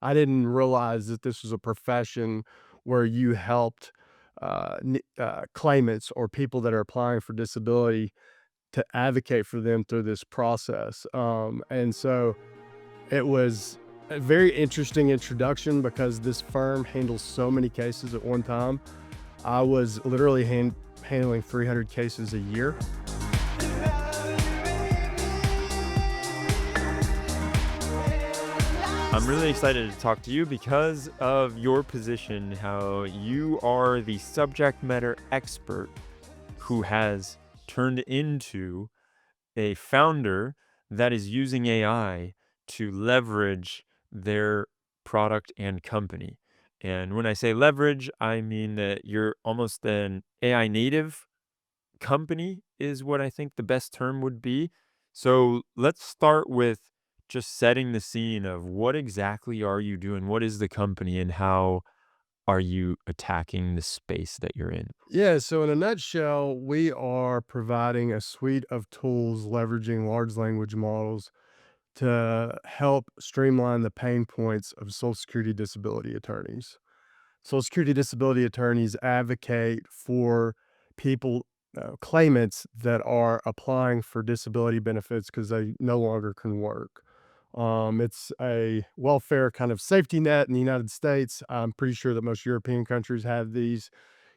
I didn't realize that this was a profession where you helped claimants or people that are applying for disability to advocate for them through this process. And so it was a very interesting introduction because this firm handles so many cases at one time. I was literally handling 300 cases a year. I'm really excited to talk to you because of your position, how you are the subject matter expert who has turned into a founder that is using AI to leverage their product and company. And when I say leverage, I mean that you're almost an AI native company, is what I think the best term would be. So let's start with just setting the scene of what exactly are you doing? What is the company and how are you attacking the space that you're in? Yeah, so in a nutshell, we are providing a suite of tools leveraging large language models to help streamline the pain points of Social Security disability attorneys. Social Security disability attorneys advocate for people, claimants that are applying for disability benefits because they no longer can work. It's a welfare kind of safety net in the United States. I'm pretty sure that most European countries have these.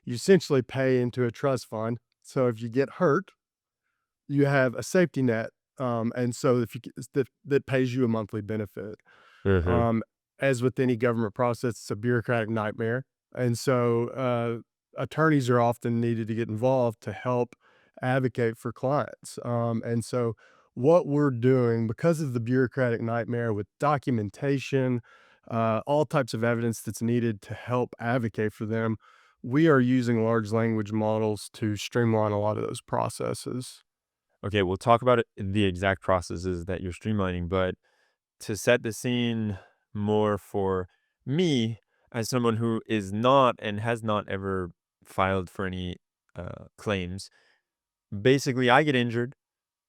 You essentially pay into a trust fund. So if you get hurt, you have a safety net. And so if you that pays you a monthly benefit. Mhm. Um, as with any government process, it's a bureaucratic nightmare. And so attorneys are often needed to get involved to help advocate for clients. And so what we're doing, because of the bureaucratic nightmare with documentation, all types of evidence that's needed to help advocate for them, we are using large language models to streamline a lot of those processes. Okay, we'll talk about it, the exact processes that you're streamlining, but to set the scene more for me as someone who is not and has not ever filed for any claims, basically I get injured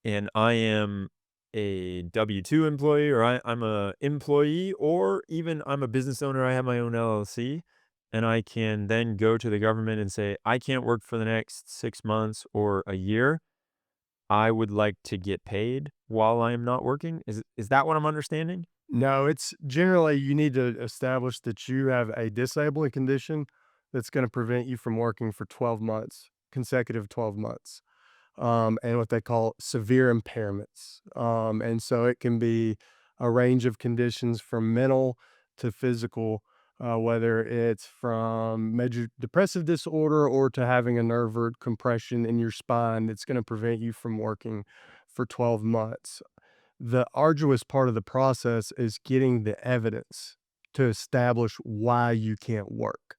and I am a W-2 employee or I'm a employee or even I'm a business owner, I have my own LLC, and I can then go to the government and say, "I can't work for the next 6 months or a year. I would like to get paid while I am not working." Is that what I'm understanding? No, it's generally you need to establish that you have a disabling condition that's going to prevent you from working for 12 months, consecutive 12 months, and what they call severe impairments. And so it can be a range of conditions from mental to physical, whether it's from major depressive disorder or to having a nerve root compression in your spine that's going to prevent you from working for 12 months. The arduous part of the process is getting the evidence to establish why you can't work.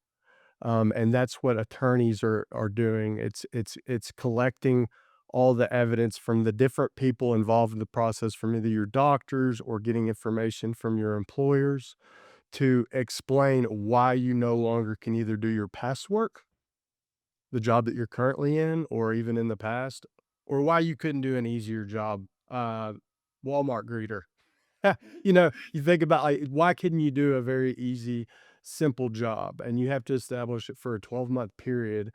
And that's what attorneys are doing. It's collecting all the evidence from the different people involved in the process, from either your doctors or getting information from your employers to explain why you no longer can either do your past work, the job that you're currently in, or even in the past, or why you couldn't do an easier job. Walmart greeter. You think about, like, why couldn't you do a very easy, simple job? And you have to establish it for a 12-month period,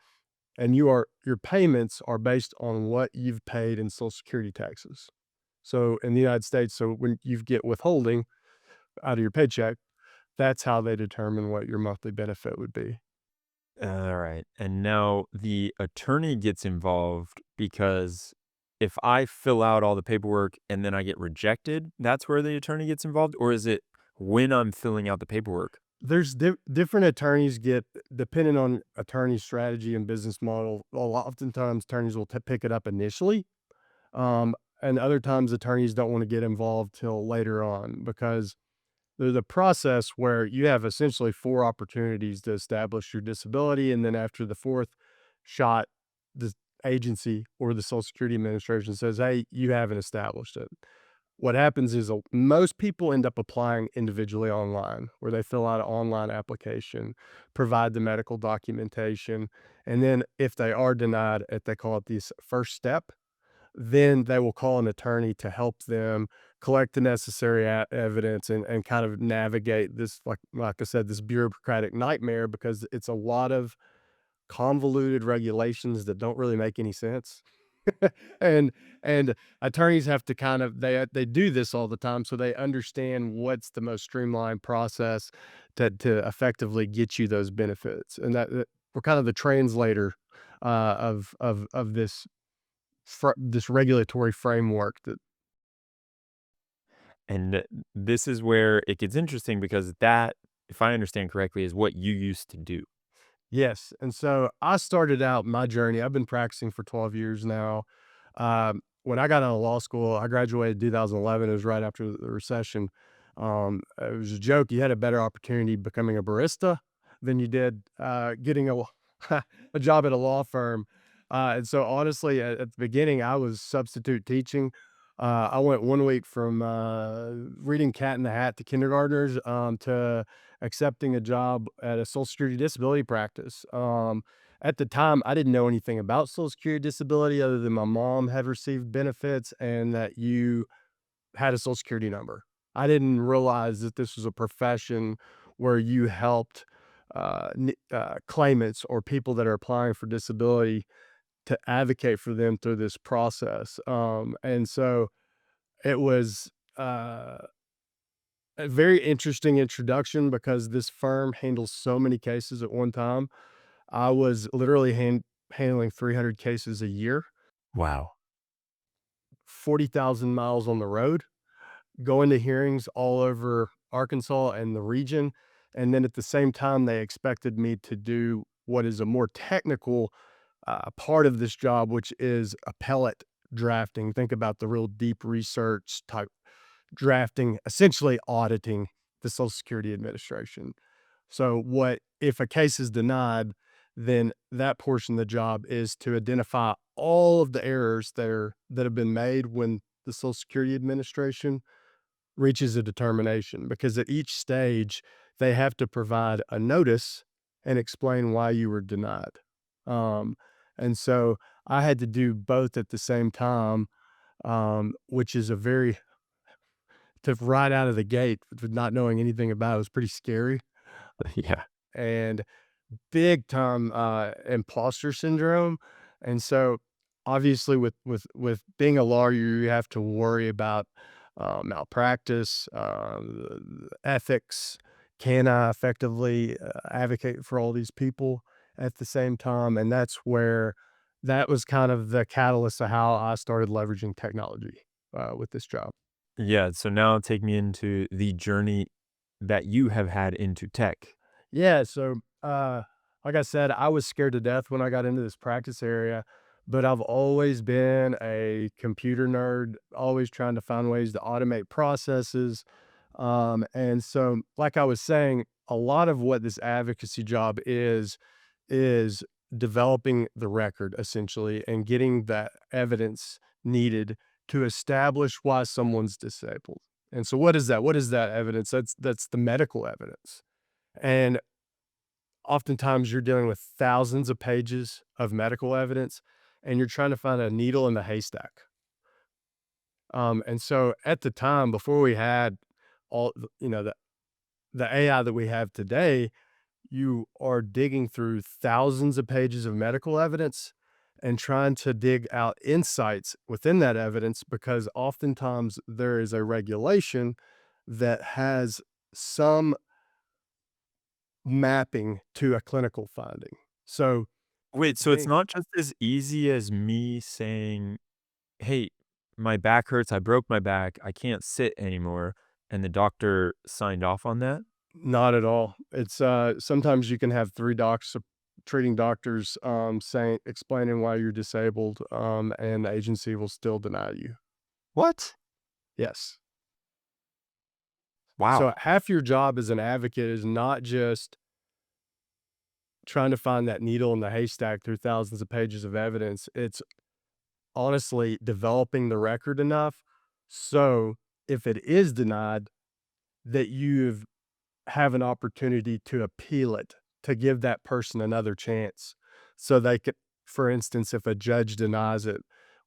and your payments are based on what you've paid in Social Security taxes. So, in the United States, so when you get withholding out of your paycheck, that's how they determine what your monthly benefit would be. All right. And now the attorney gets involved because if I fill out all the paperwork and then I get rejected, that's where the attorney gets involved? Or is it when I'm filling out the paperwork? There's different attorneys get, depending on attorney strategy and business model, oftentimes attorneys will pick it up initially. And other times attorneys don't want to get involved till later on because there's a process where you have essentially 4 opportunities to establish your disability, and then after the 4th shot, the agency or the Social Security Administration says, "Hey, you haven't established it." What happens is, most people end up applying individually online, where they fill out an online application, provide the medical documentation, and then if they are denied, they call it this first step, then they will call an attorney to help them collect the necessary evidence, and kind of navigate this, like I said, this bureaucratic nightmare, because it's a lot of convoluted regulations that don't really make any sense. and and attorneys have to kind of, they do this all the time, so they understand what's the most streamlined process to effectively get you those benefits, and that we're kind of the translator of this regulatory framework that. And this is where it gets interesting because that, if I understand correctly, is what you used to do. Yes, and so I started out my journey. I've been practicing for 12 years now. When I got out of law school, I graduated in 2011. It was right after the recession. It was a joke. You had a better opportunity becoming a barista than you did getting a job at a law firm. And so, honestly, at the beginning, I was substitute teaching. I went 1 week from reading Cat in the Hat to kindergartners, to accepting a job at a Social Security disability practice. At the time, I didn't know anything about Social Security disability other than my mom had received benefits and that you had a Social Security number. I didn't realize that this was a profession where you helped claimants or people that are applying for disability to advocate for them through this process. And so it was a very interesting introduction because this firm handles so many cases at one time. I was literally handling 300 cases a year, Wow. 40,000 miles on the road, going to hearings all over Arkansas and the region. And then at the same time, they expected me to do what is a more technical part of this job, which is appellate drafting. Think about the real deep research type drafting, essentially auditing the Social Security Administration. So, what if a case is denied, then that portion of the job is to identify all of the errors that have been made when the Social Security Administration reaches a determination. Because at each stage, they have to provide a notice and explain why you were denied. Um, and so I had to do both at the same time, which is a very, to right out of the gate with not knowing anything about it was pretty scary. Yeah. And big time, imposter syndrome, and so, obviously, with being a lawyer, you have to worry about, malpractice, ethics. Can I effectively, advocate for all these people at the same time? And that's where that was kind of the catalyst of how I started leveraging technology, with this job. Yeah. So now take me into the journey that you have had into tech. Yeah, so, like I said, I was scared to death when I got into this practice area, but I've always been a computer nerd, always trying to find ways to automate processes. And so, like I was saying, a lot of what this advocacy job is developing the record essentially and getting that evidence needed to establish why someone's disabled. And so, what is that? What is that evidence? That's the medical evidence. And oftentimes you're dealing with thousands of pages of medical evidence and you're trying to find a needle in the haystack. And so at the time, before we had the AI that we have today, you are digging through thousands of pages of medical evidence and trying to dig out insights within that evidence, because oftentimes there is a regulation that has some mapping to a clinical finding. So, Wait, so it's being not just as easy as me saying, "Hey, my back hurts. I broke my back. I can't sit anymore." And the doctor signed off on that? Not at all. It's, sometimes you can have 3 treating doctors, saying explaining why you're disabled, and the agency will still deny you. What? Yes. So Wow. half your job as an advocate is not just trying to find that needle in the haystack through thousands of pages of evidence. It's honestly developing the record enough so if it is denied, that you have an opportunity to appeal it, to give that person another chance. So they could, for instance, if a judge denies it,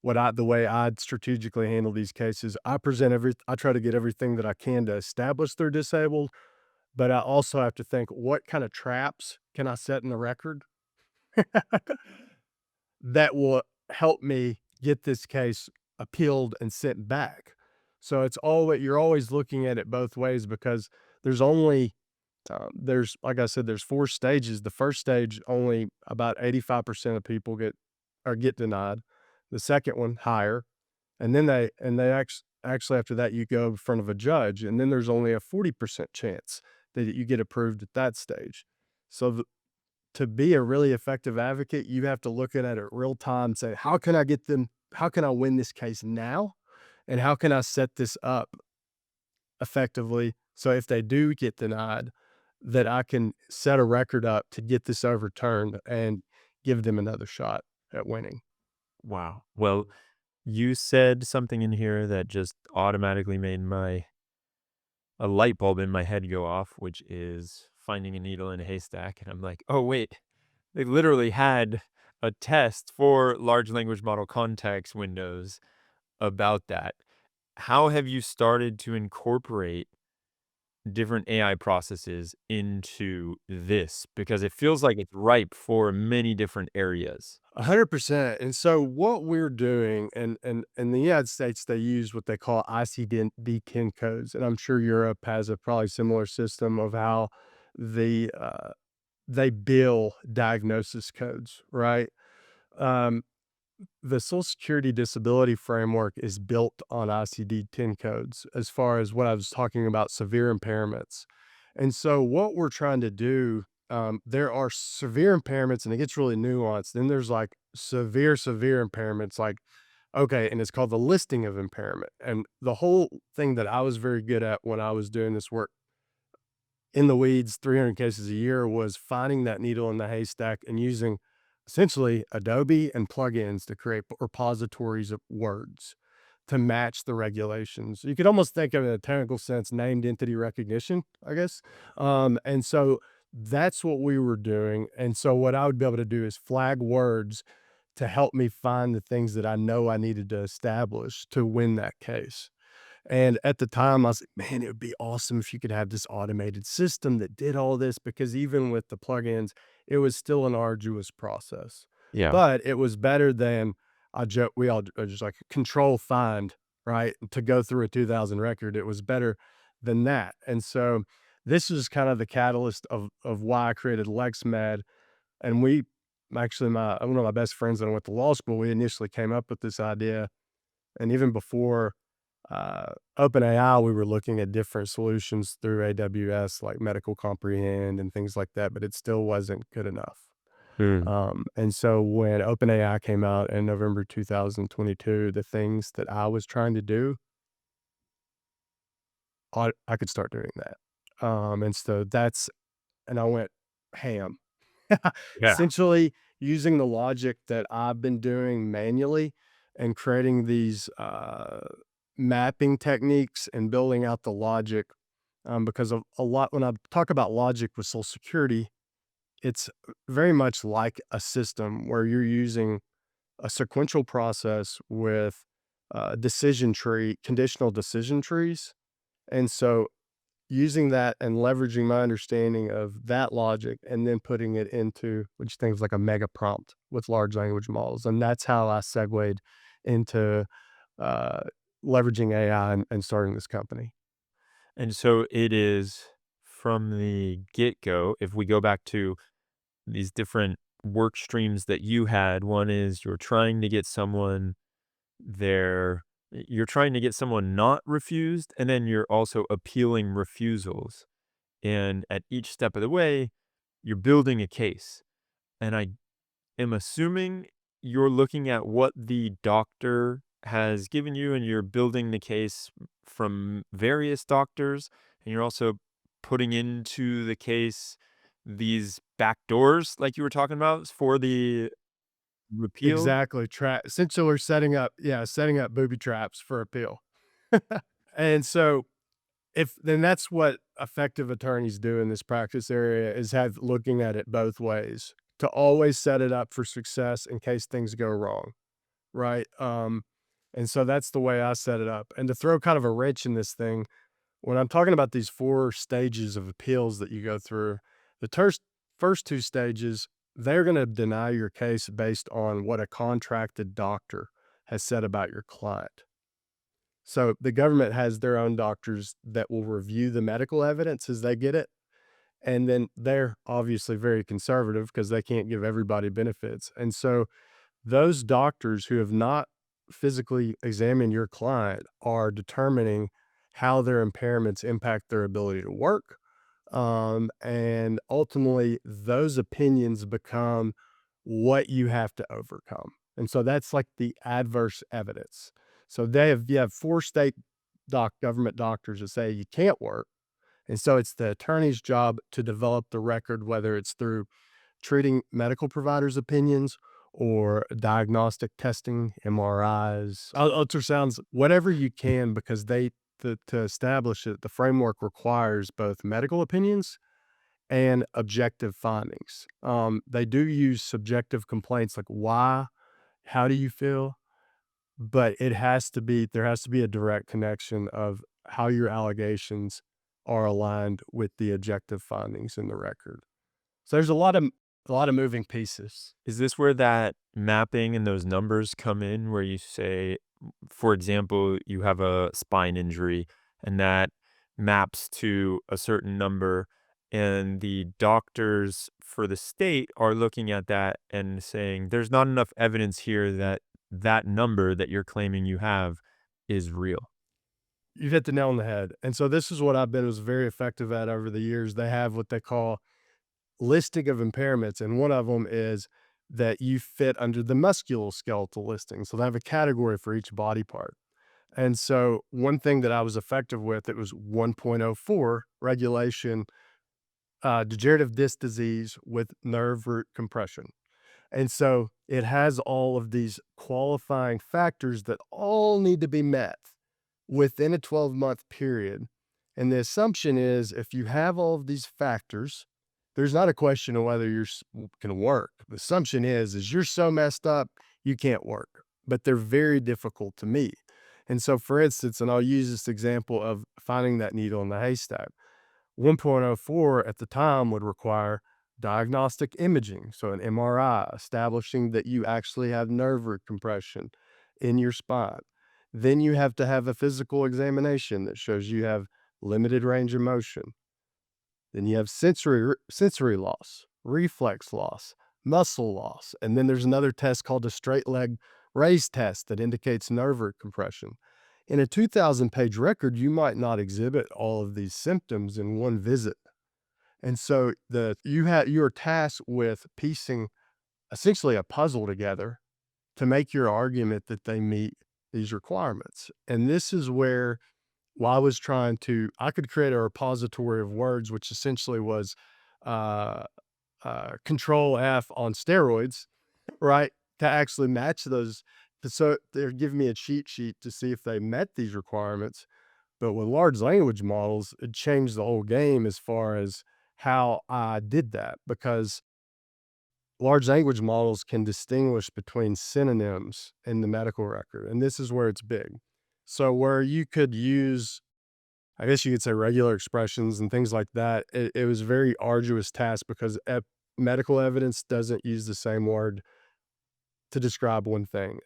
the way I'd strategically handle these cases, I try to get everything that I can to establish they're disabled, but I also have to think, what kind of traps can I set in the record that will help me get this case appealed and sent back? So it's always you're always looking at it both ways because there's only there's like I said, there's 4 stages. The first stage, only about 85% of people get denied. The second one, higher, and then actually after that, you go in front of a judge, and then there's only a 40% chance that you get approved at that stage. So to be a really effective advocate, you have to look at it real time, say, how can I win this case now? And how can I set this up effectively so if they do get denied, that I can set a record up to get this overturned and give them another shot at winning. Wow. Well, you said something in here that just automatically made my a light bulb in my head go off, which is finding a needle in a haystack. And I'm like, oh, wait, they literally had a test for large language model context windows about that. How have you started to incorporate different AI processes into this? Because it feels like it's ripe for many different areas. 100%. And so what we're doing, and in the United States, they use what they call ICD-10 codes, and I'm sure Europe has a probably similar system of how the they bill diagnosis codes, right? Um, the Social Security disability framework is built on ICD-10 codes as far as what I was talking about, severe impairments. And so what we're trying to do, there are severe impairments and it gets really nuanced. Then there's like severe impairments, like, okay, and it's called the listing of impairment. And the whole thing that I was very good at when I was doing this work in the weeds, 300 cases a year, was finding that needle in the haystack and using essentially Adobe and plugins to create repositories of words to match the regulations. You could almost think of it in a technical sense, named entity recognition, I guess. And so that's what we were doing. And so what I would be able to do is flag words to help me find the things that I know I needed to establish to win that case. And at the time, I was like, "Man, it would be awesome if you could have this automated system that did all this," because even with the plugins, it was still an arduous process. Yeah. But it was better than we all just like control find, right? To go through a 2000 record, it was better than that. And so this is kind of the catalyst of why I created LexMed. And we actually, my one of my best friends that I went to law school, we initially came up with this idea. And even before OpenAI, we were looking at different solutions through AWS, like Medical Comprehend and things like that, but it still wasn't good enough. Mm. And so when OpenAI came out in November 2022, the things that I was trying to do, I could start doing that. And so and I went ham. Yeah. Essentially, using the logic that I've been doing manually and creating these mapping techniques and building out the logic. Because of a lot, when I talk about logic with Social Security, it's very much like a system where you're using a sequential process with conditional decision trees. And so using that and leveraging my understanding of that logic and then putting it into which things like a mega prompt with large language models. And that's how I segued into uh, leveraging AI and starting this company. And so it is from the get go, if we go back to these different work streams that you had, one is you're trying to get someone not refused, and then you're also appealing refusals. And at each step of the way, you're building a case. And I am assuming you're looking at what the doctor has given you and you're building the case from various doctors, and you're also putting into the case these back doors like you were talking about for the repeal. Exactly. Essentially, we're setting up booby traps for appeal. And so, if then that's what effective attorneys do in this practice area is have looking at it both ways to always set it up for success in case things go wrong. right? And so that's the way I set it up. And to throw kind of a wrench in this thing, when I'm talking about these 4 stages of appeals that you go through, the first 2 stages, they're gonna deny your case based on what a contracted doctor has said about your client. So, the government has their own doctors that will review the medical evidence as they get it, and then they're obviously very conservative because they can't give everybody benefits, and so those doctors who have not physically examined your client are determining how their impairments impact their ability to work. And ultimately, those opinions become what you have to overcome. And so that's like the adverse evidence. So you have 4 state government doctors that say you can't work. And so it's the attorney's job to develop the record, whether it's through treating medical providers' opinions or diagnostic testing, MRIs, ultrasounds, whatever you can, because to establish it, the framework requires both medical opinions and objective findings. They do use subjective complaints like why, how do you feel? But there has to be a direct connection of how your allegations are aligned with the objective findings in the record. So there's a lot of moving pieces. Is this where that mapping and those numbers come in where you say, for example, you have a spine injury and that maps to a certain number, and the doctors for the state are looking at that and saying, there's not enough evidence here that that number that you're claiming you have is real. You've hit the nail on the head. And so this is what I've been was very effective at over the years. They have what they call listing of impairments, and one of them is that you fit under the musculoskeletal listing. So they have a category for each body part. And so one thing that I was effective with, it was 1.04 regulation, degenerative disc disease with nerve root compression. And so it has all of these qualifying factors that all need to be met within a 12-month period. And the assumption is if you have all of these factors, there's not a question of whether you're can work. The assumption is you're so messed up you can't work, but they're very difficult to meet. And so, for instance, and I'll use this example of finding that needle in the haystack. 1.04 at the time would require diagnostic imaging, so an MRI, establishing that you actually have nerve root compression in your spine. Then you have to have a physical examination that shows you have limited range of motion. Then you have sensory loss, reflex loss, muscle loss, and then there's another test called a straight leg raise test that indicates nerve root compression. In a 2,000-page record, you might not exhibit all of these symptoms in one visit. And so you're tasked with piecing essentially a puzzle together to make your argument that they meet these requirements. And this is where while I could create a repository of words, which essentially was uh, control F on steroids, right? To actually match those. So they're giving me a cheat sheet to see if they met these requirements. But with large language models, it changed the whole game as far as how I did that because large language models can distinguish between synonyms in the medical record. And this is where it's big. So, where you could use, I guess you could say regular expressions and things like that, it was a very arduous task because medical evidence doesn't use the same word to describe one thing.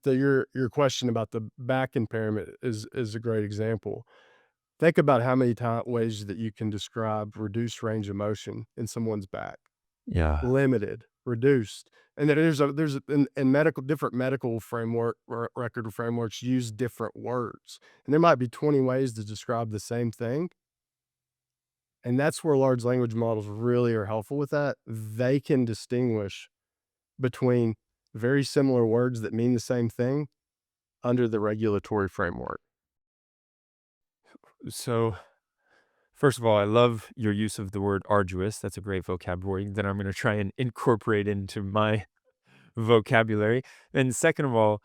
Your question about the back impairment is a great example. Think about how many ways that you can describe reduced range of motion in someone's back. Yeah. Limited, reduced, and then in medical different medical record frameworks use different words, and there might be 20 ways to describe the same thing, and that's where large language models really are helpful with that. They can distinguish between very similar words that mean the same thing under the regulatory framework. So, first of all, I love your use of the word arduous. That's a great vocabulary that I'm going to try and incorporate into my vocabulary. And second of all,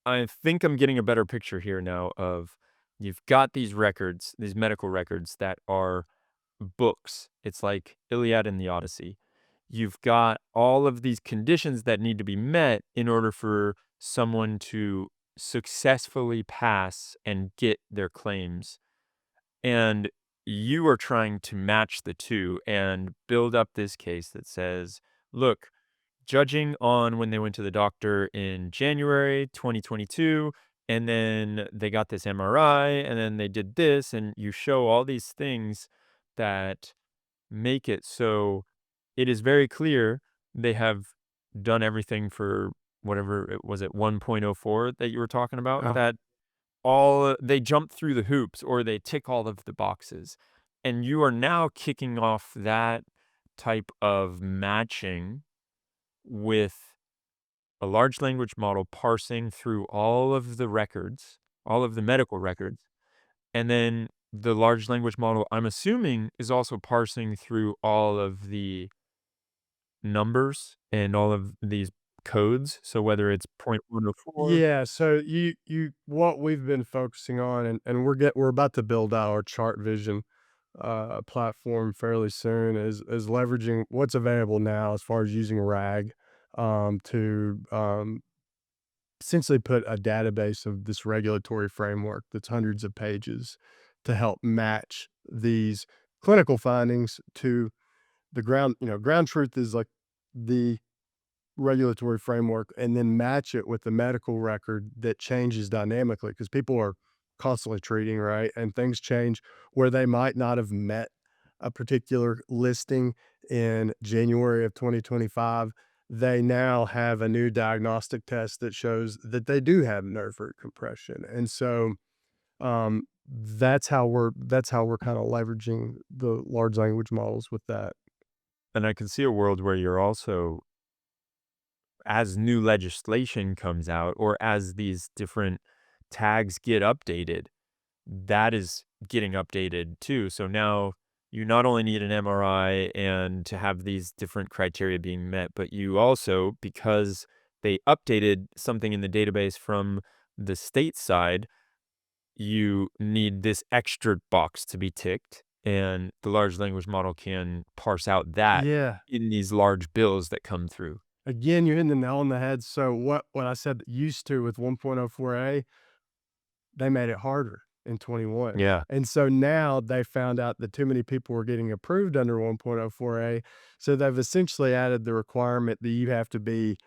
I think I'm getting a better picture here now of you've got these records, these medical records that are books. It's like Iliad and the Odyssey. You've got all of these conditions that need to be met in order for someone to successfully pass and get their claims. And you are trying to match the two and build up this case that says, look, judging on when they went to the doctor in January 2022, and then they got this MRI, and then they did this, and you show all these things that make it so it is very clear they have done everything for whatever it was, at 1.04 that you were talking about, Oh, that all they jump through the hoops or they tick all of the boxes. And you are now kicking off that type of matching with a large language model parsing through all of the records, all of the medical records. And then the large language model, I'm assuming, is also parsing through all of the numbers and all of these codes. So whether it's 0.104. yeah, so you what we've been focusing on, and we're about to build out our ChartVision, platform fairly soon, is leveraging what's available now as far as using RAG, to, essentially put a database of this regulatory framework that's hundreds of pages to help match these clinical findings to the ground. Ground truth is like the regulatory framework, and then match it with the medical record that changes dynamically because people are constantly treating, right? And things change where they might not have met a particular listing in January of 2025. They now have a new diagnostic test that shows that they do have nerve root compression. And so that's how we're kind of leveraging the large language models with that. And I can see a world where you're also, as new legislation comes out or as these different tags get updated, that is getting updated too. So now you not only need an MRI and to have these different criteria being met, but you also, because they updated something in the database from the state side, you need this extra box to be ticked. And the large language model can parse out that Yeah. in these large bills that come through. Again, you're hitting the nail on the head. So what I said used to with 1.04a, they made it harder in 21. Yeah. And so now they found out that too many people were getting approved under 1.04a. So they've essentially added the requirement that you have to be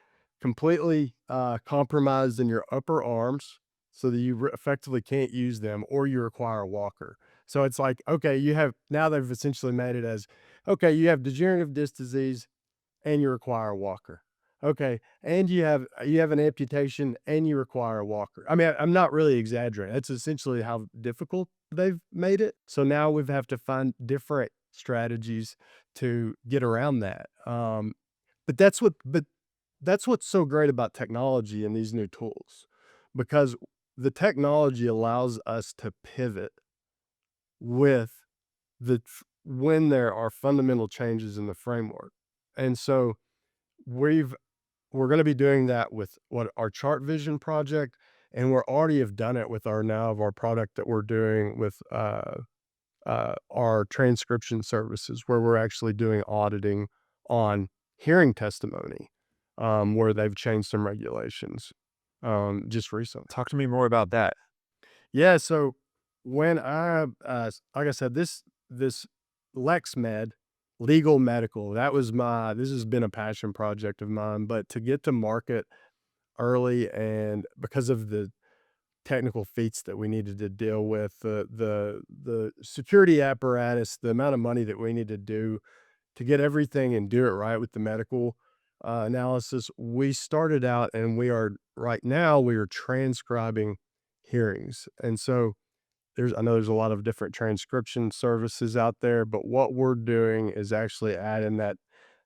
completely compromised in your upper arms so that you effectively can't use them, or you require a walker. So it's like, okay, now they've essentially made it as, okay, you have degenerative disc disease and you require a walker. Okay, and you have an amputation and you require a walker. I mean, I'm not really exaggerating. That's essentially how difficult they've made it. So now we have to find different strategies to get around that. But that's what's so great about technology and these new tools, because the technology allows us to pivot with when there are fundamental changes in the framework. And so we've we're gonna be doing that with what our ChartVision project, and we're already have done it with our product that we're doing with, our transcription services, where we're actually doing auditing on hearing testimony, where they've changed some regulations, just recently. Talk to me more about that. Yeah, so when like I said, this LexMed, legal medical, this has been a passion project of mine, but to get to market early, and because of the technical feats that we needed to deal with, the security apparatus, the amount of money that we need to do to get everything and do it right with the medical analysis, we started out, and we are transcribing hearings. And so I know there's a lot of different transcription services out there, but what we're doing is actually adding that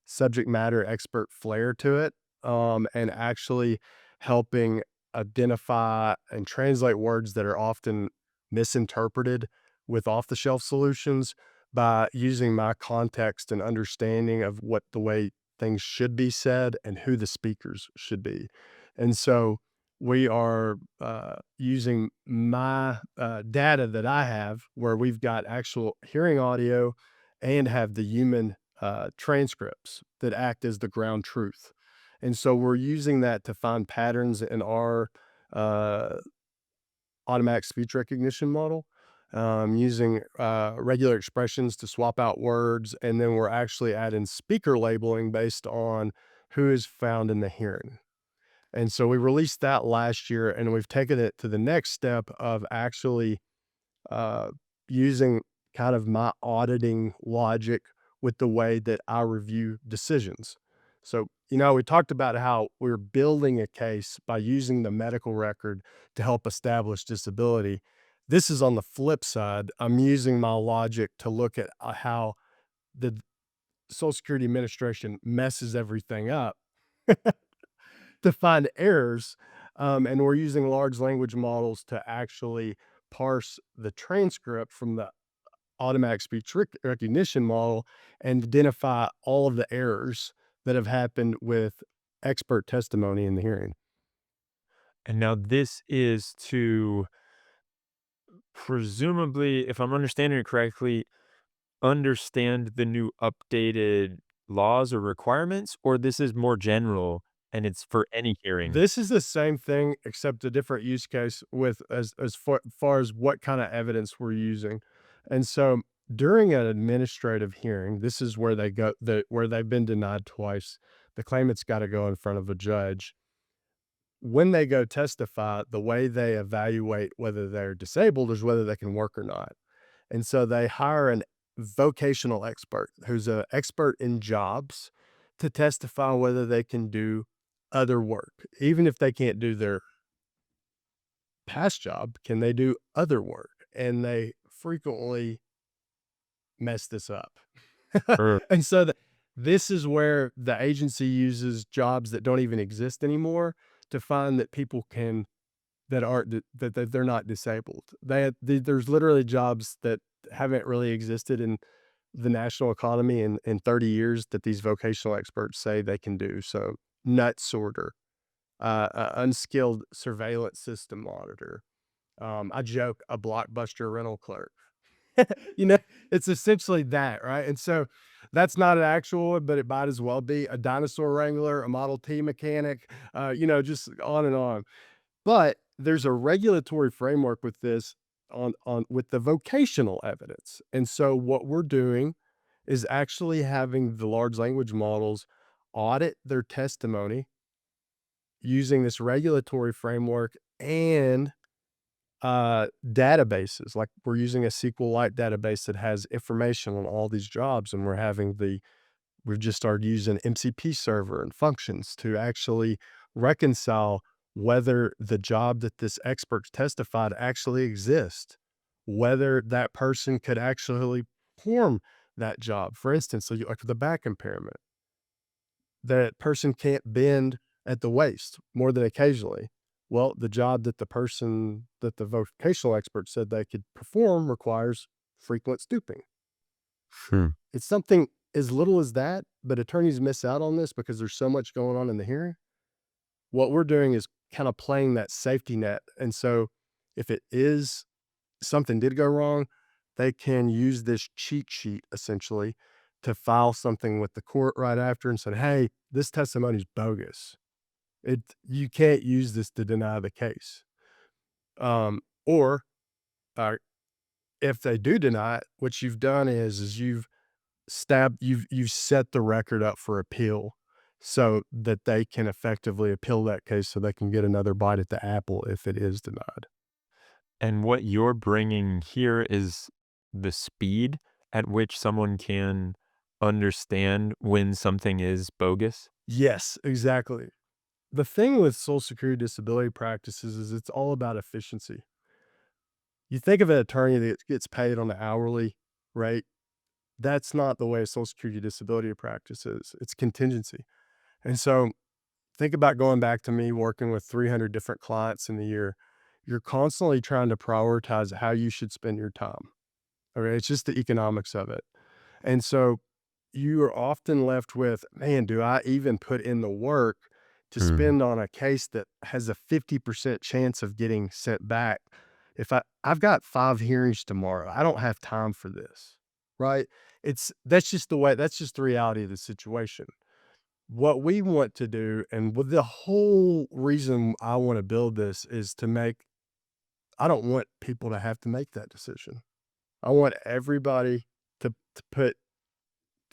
subject matter expert flair to it, and actually helping identify and translate words that are often misinterpreted with off the shelf solutions by using my context and understanding of what the way things should be said and who the speakers should be. And so we are using my data that I have, where we've got actual hearing audio and have the human transcripts that act as the ground truth. And so we're using that to find patterns in our uh, automatic speech recognition model, using regular expressions to swap out words. And then we're actually adding speaker labeling based on who is found in the hearing. And so we released that last year, and we've taken it to the next step of actually uh, using kind of my auditing logic with the way that I review decisions. So, we talked about how we're building a case by using the medical record to help establish disability. This is on the flip side. I'm using my logic to look at how the Social Security Administration messes everything up to find errors. And we're using large language models to actually parse the transcript from the automatic speech recognition model and identify all of the errors that have happened with expert testimony in the hearing. And now this is to presumably, if I'm understanding it correctly, understand the new updated laws or requirements, or this is more general and it's for any hearing? This is the same thing except a different use case with as far as what kind of evidence we're using. And so during an administrative hearing, this is where where they've been denied twice. The claimant's got to go in front of a judge. When they go testify, the way they evaluate whether they're disabled is whether they can work or not. And so they hire an vocational expert who's an expert in jobs to testify whether they can do other work. Even if they can't do their past job, can they do other work? And they frequently mess this up. Or And so this is where the agency uses jobs that don't even exist anymore to find that people can that aren't that they're not disabled. There's literally jobs that haven't really existed in the national economy in 30 years that these vocational experts say they can do. So nut sorter, unskilled surveillance system monitor. I joke, a Blockbuster rental clerk. You know, it's essentially that, right? And so that's not an actual one, but it might as well be a dinosaur wrangler, a Model T mechanic, just on and on. But there's a regulatory framework with this on with the vocational evidence. And so what we're doing is actually having the large language models audit their testimony using this regulatory framework and databases. Like we're using a SQLite database that has information on all these jobs, and we've just started using MCP server and functions to actually reconcile whether the job that this expert testified actually exists, whether that person could actually perform that job. For instance, so like the back impairment, that person can't bend at the waist more than occasionally. Well, the job that the vocational expert said they could perform requires frequent stooping. hmm. It's something as little as that, but attorneys miss out on this because there's so much going on in the hearing. What we're doing is kind of playing that safety net. And so if it is something did go wrong, they can use this cheat sheet essentially to file something with the court right after and say, hey, this testimony is bogus. You can't use this to deny the case. Or uh, if they do deny it, what you've done is you've set the record up for appeal so that they can effectively appeal that case so they can get another bite at the apple if it is denied. And what you're bringing here is the speed at which someone can understand when something is bogus? Yes, exactly. The thing with Social Security disability practices is it's all about efficiency. You think of an attorney that gets paid on the hourly rate. That's not the way Social Security disability practice is. It's contingency. And so think about going back to me working with 300 different clients in the year. You're constantly trying to prioritize how you should spend your time. Okay. It's just the economics of it. And so you are often left with, man, do I even put in the work to Mm. spend on a case that has a 50% chance of getting sent back? If I've got 5 hearings tomorrow, I don't have time for this. Right? That's just the reality of the situation. what we want to do, and with the whole reason I want to build this is to make, I don't want people to have to make that decision. I want everybody to put,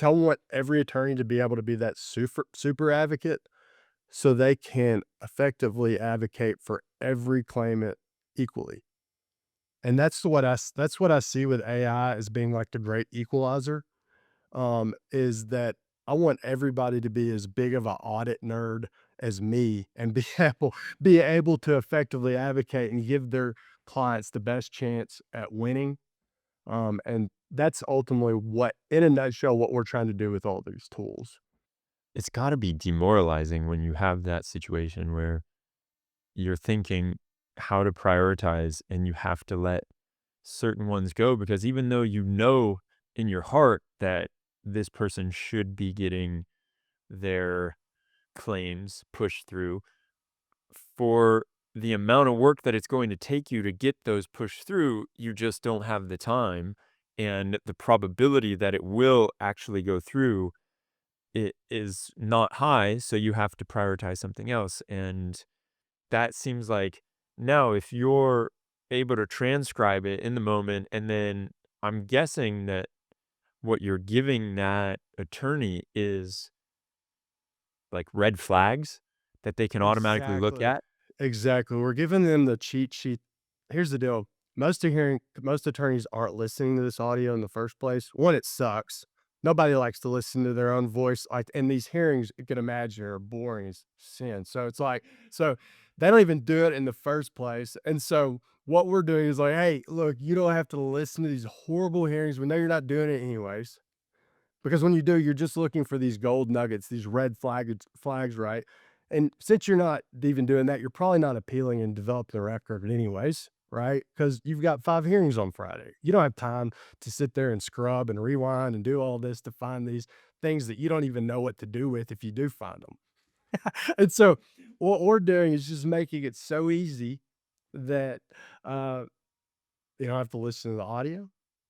I want every attorney to be able to be that super advocate so they can effectively advocate for every claimant equally. And that's what I see with AI as being like the great equalizer, is that I want everybody to be as big of an audit nerd as me and be able to effectively advocate and give their clients the best chance at winning. And that's ultimately what, in a nutshell, what we're trying to do with all these tools. It's gotta be demoralizing when you have that situation where you're thinking how to prioritize and you have to let certain ones go because even though you know in your heart that this person should be getting their claims pushed through, for the amount of work that it's going to take you to get those pushed through, you just don't have the time. And the probability that it will actually go through it is not high. So you have to prioritize something else. And that seems like now, if you're able to transcribe it in the moment, and then I'm guessing that what you're giving that attorney is like red flags that they can automatically look Exactly. at. Exactly. We're giving them the cheat sheet. Here's the deal. Most attorneys aren't listening to this audio in the first place. One, it sucks. Nobody likes to listen to their own voice. Like, and these hearings, you can imagine, are boring as sin. So it's like, so they don't even do it in the first place. And so what we're doing is like, hey, look, you don't have to listen to these horrible hearings. We know you're not doing it anyways. Because when you do, you're just looking for these gold nuggets, these flags, right? And since you're not even doing that, you're probably not appealing and developing the record anyways, right? Because you've got 5 hearings on Friday. You don't have time to sit there and scrub and rewind and do all this to find these things that you don't even know what to do with if you do find them. And so what we're doing is just making it so easy that, uh they don't have to listen to the audio.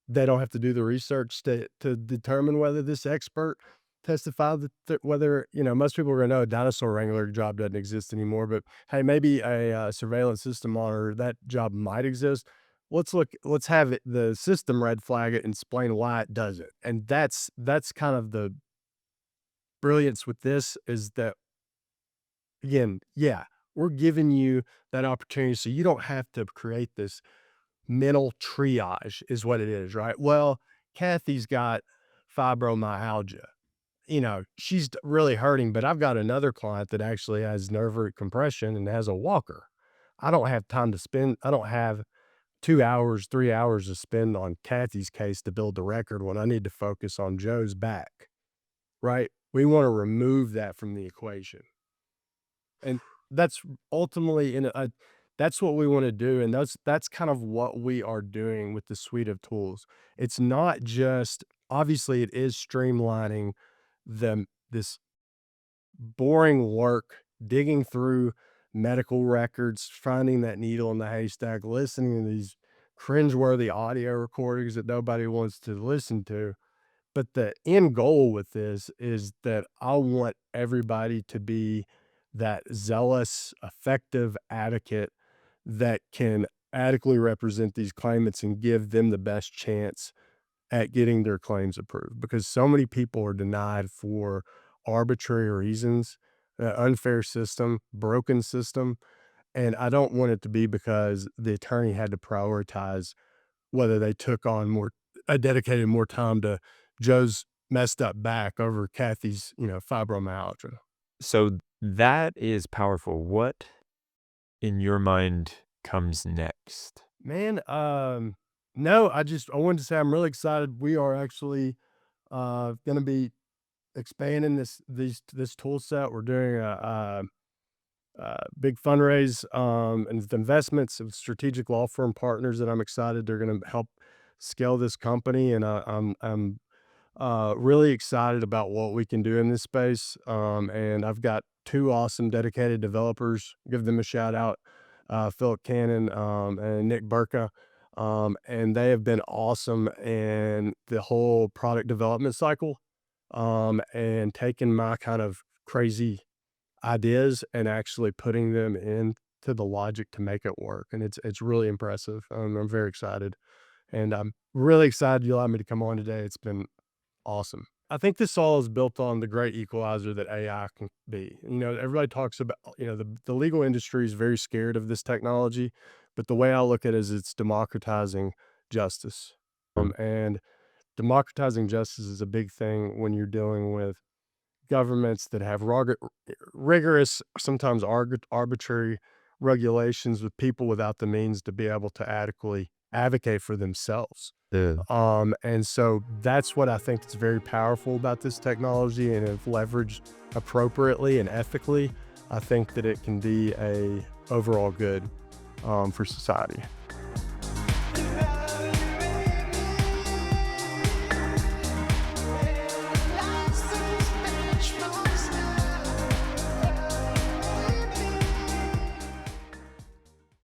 They don't have to do the research to determine whether this expert testified that whether, most people are gonna know a dinosaur wrangler job doesn't exist anymore, but hey, maybe a, surveillance system monitor, that job might exist. Let's have the system red flag it and explain why it doesn't. And that's kind of the brilliance with this is that, again, yeah, we're giving you that opportunity so you don't have to create this mental triage is what it is, right? Well, Kathy's got fibromyalgia. She's really hurting, but I've got another client that actually has nerve root compression and has a walker. I don't have 2 hours, 3 hours to spend on Kathy's case to build the record when I need to focus on Joe's back, right? We want to remove that from the equation. And that's ultimately that's what we wanna do, and that's kind of what we are doing with the suite of tools. It's not just, obviously, it is streamlining this boring work, digging through medical records, finding that needle in the haystack, listening to these cringeworthy audio recordings that nobody wants to listen to. But the end goal with this is that I want everybody to be that zealous, effective advocate that can adequately represent these claimants and give them the best chance at getting their claims approved. Because so many people are denied for arbitrary reasons, unfair system, broken system. And I don't want it to be because the attorney had to prioritize whether they took on dedicated more time to Joe's messed up back over Kathy's, fibromyalgia. So that is powerful. What in your mind comes next? Man, no, I wanted to say I'm really excited. We are actually gonna be expanding this tool set. We're doing big fundraise and with investments of strategic law firm partners that I'm excited they're gonna help scale this company. And I'm really excited about what we can do in this space. And I've got 2 awesome dedicated developers. Give them a shout out, Philip Cannon, and Nick Burka. And they have been awesome in the whole product development cycle, and taking my kind of crazy ideas and actually putting them into the logic to make it work. And it's really impressive. I'm very excited. And I'm really excited you allowed me to come on today. It's been awesome. I think this all is built on the great equalizer that AI can be. Everybody talks about, the legal industry is very scared of this technology, but the way I look at it is it's democratizing justice. And democratizing justice is a big thing when you're dealing with governments that have rigorous, sometimes arbitrary regulations with people without the means to be able to adequately advocate for themselves. Yeah. And so that's what I think is very powerful about this technology, and if leveraged appropriately and ethically, I think that it can be a overall good for society.